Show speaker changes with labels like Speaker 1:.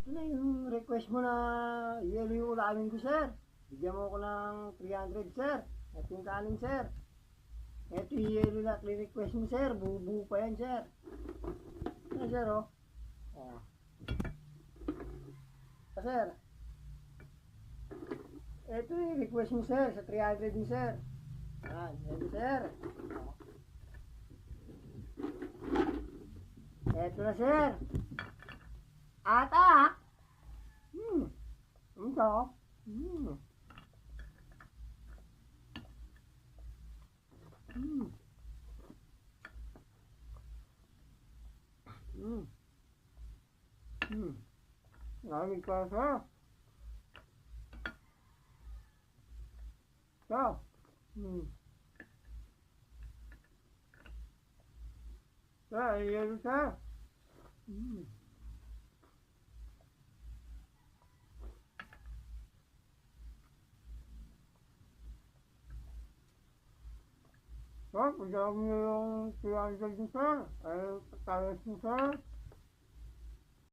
Speaker 1: Ito na yung request mo na yelo yung ulamin ko, sir. Bigyan mo ako ng 300, sir. At yung kanin, sir. Ito yung yelo na request mo, sir. Bubuo pa yan, sir. Ano, sir, oh. Oh. Sir. Ito yung request mo, sir. Sa 300 mo, sir. Yan. Ito, sir. Oh. Ito na, sir. Ata. Ito. Hmm. Hmm. Hmm. Hmm. Lamig pa, sir. Sir. Hmm. Sir, ayan, sir. Hmm. Sir, pagdami mo yung 300 niyo, sir. Ay, patalas niyo, sir.